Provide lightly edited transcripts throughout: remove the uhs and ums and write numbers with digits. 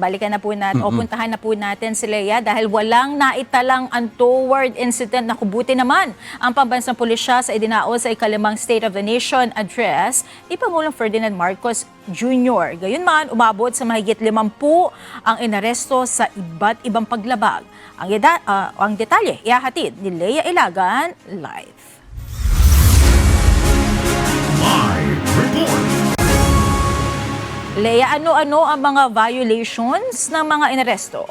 balikan na po natin o puntahan na po natin si Lea dahil walang naitalang untoward incident na kubuti naman ang pambansang pulisya sa idinaos sa ikalimang State of the Nation address ni Pangulong Ferdinand Marcos Jr. Gayunman, umabot sa mahigit 50 ang inaresto sa iba't ibang paglabag. Ang detalye, ihahatid ni Lea Ilagan live. Lea, ano-ano ang mga violations ng mga inaresto?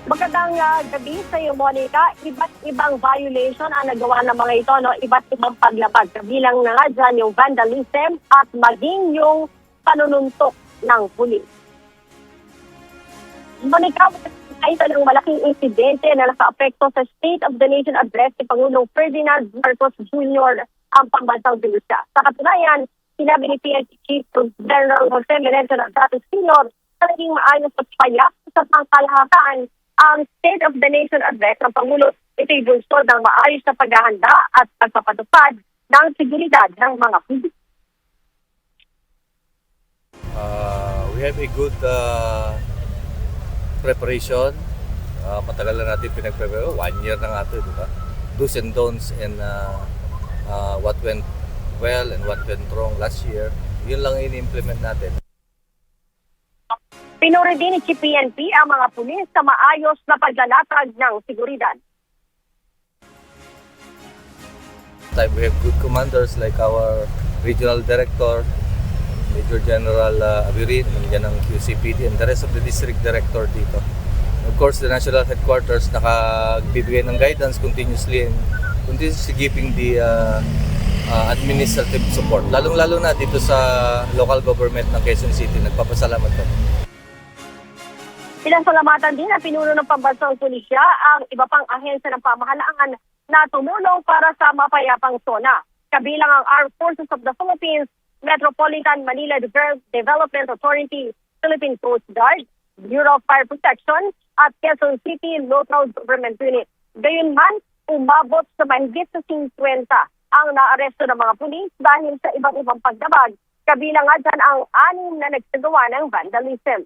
Magandang gabi sa iyo, Monica. Iba't ibang violation ang nagawa ng mga ito, no? Iba't ibang paglabag. Kabilang na nga dyan yung vandalism at maging yung panununtok ng pulis. Monica, ito ng malaking insidente na naka-apekto sa State of the Nation address ni Pangulong Ferdinand Marcos Jr. ang pambansang pulisya. Sa katunayan, sinabi ni PNP Chief General Jose Menendez Datos Sr. na naging maayos at payak sa pangkalahatan ang State of the Nation address ng Pangulo. Ito'y bulsod ng maayos na paghahanda at pagpapatupad ng seguridad ng mga pulis. We have a good preparation. Matagal na natin pinag-prepare. 1 year na nga ito, di ba? Do's and don'ts and what went well and what went wrong last year. Yun lang ini-implement natin. Pinuri din ni PNP ang mga pulis sa maayos na paglalatag ng seguridad. We have good commanders like our regional director, Major General Abirin, nandiyan ang QCPD, and the rest of the district director dito. Of course, the national headquarters nakagbibigay ng guidance continuously and continuously giving the administrative support. Lalong-lalo na dito sa local government ng Quezon City. Nagpapasalamat kami. Pinasalamatan din ang pinuno ng pambansang pulisya ang iba pang ahensya ng pamahalaan na tumulong para sa mapayapang zona. Kabilang ang Armed Forces of the Philippines, Metropolitan Manila Development Authority, Philippine Coast Guard, Bureau of Fire Protection at Quezon City Local Government Unit. Gayunman, umabot sa mahigit sa 50 ang naaresto ng mga pulis dahil sa iba't ibang paglabag. Kabilang nga dyan ang 6 na nagsagawa ng vandalism.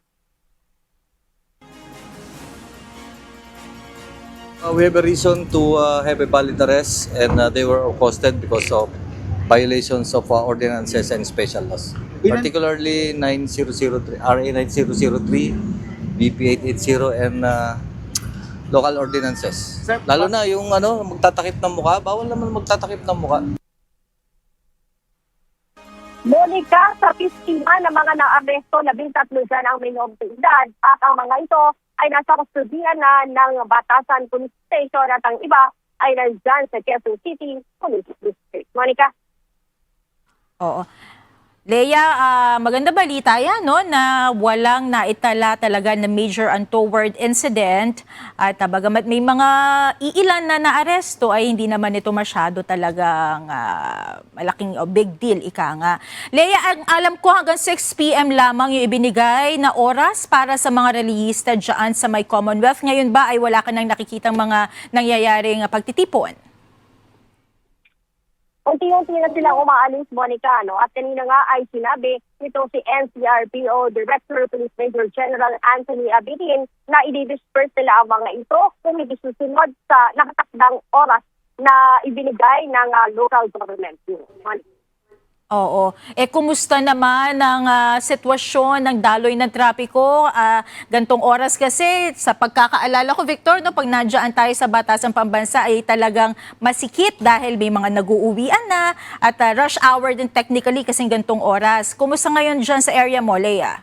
We have a reason to have a valid arrest and they were accosted because of violations of ordinances and special laws. Particularly 9003, RA 9003, BP 880 and local ordinances. Lalo na yung magtatakip ng mukha, bawal naman magtatakip ng mukha. Monica, sa pistima ng mga naaresto, 13 dyan ang may edad at ang mga ito ay nasa kustodiyan na ng Batasan Police Station at ang iba ay nandyan sa Quezon City Police District. Monica? Oo. Lea, maganda balita yan, no, na walang naitala talaga na major untoward incident at bagamat may mga iilan na naaresto ay hindi naman ito masyado talagang malaking big deal, ika nga. Lea, alam ko hanggang 6 p.m. lamang yung ibinigay na oras para sa mga relihista dyan sa may Commonwealth. Ngayon ba ay wala ka nang nakikitang mga nangyayaring pagtitipon? Unti-unti na silang umaalis, Monica, no? At kanina nga ay sinabi nito si NCRPO Director Police Major General Anthony Abirin na i-disperse nila ang mga ito kung hindi susunod sa nakatakdang oras na ibinigay ng local government. Monica. Oo. Kumusta naman ang sitwasyon ng daloy ng trapiko? Gantong oras kasi, sa pagkakaalala ko, Victor, no, pag nandiyan tayo sa Batasang Pambansa ay talagang masikip dahil may mga nag-uuwian na at rush hour din technically kasing gantong oras. Kumusta ngayon dyan sa area mo, Lea?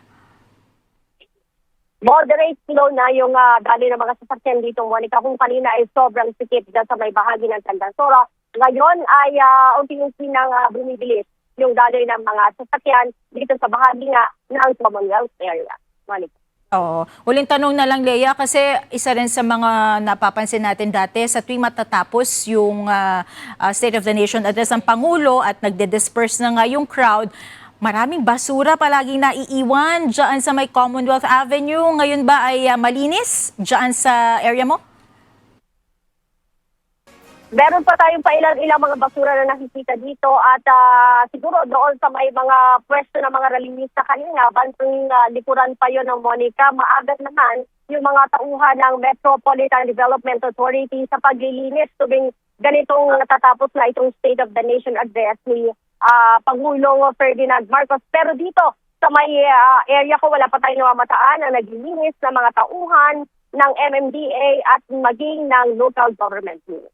Moderate slow na yung daloy ng mga sasakyan dito, Monica. Kung kanina ay sobrang sikip dyan sa may bahagi ng Tandansora, ngayon ay unti-unti nang bumibilis yung daloy ng mga sasakyan dito sa bahagi nga ng Commonwealth area. Monica. Oo. Huling tanong na lang, Lea, kasi isa rin sa mga napapansin natin dati sa tuwing matatapos yung State of the Nation address ng Pangulo at nagde-disperse na nga yung crowd, maraming basura palaging naiiwan dyan sa may Commonwealth Avenue. Ngayon ba ay malinis dyan sa area mo? Meron pa tayong ilang mga basura na nakikita dito at siguro doon sa may mga pwesto ng mga rallyista kanina, bantong likuran pa yon ng Monica, maaga naman yung mga tauhan ng Metropolitan Development Authority sa paglilinis tuwing ganitong natatapos na itong State of the Nation address ni Pangulong Ferdinand Marcos. Pero dito sa may area ko, wala pa tayong namamataan na naglilinis ng mga tauhan ng MMDA at maging ng local government unit.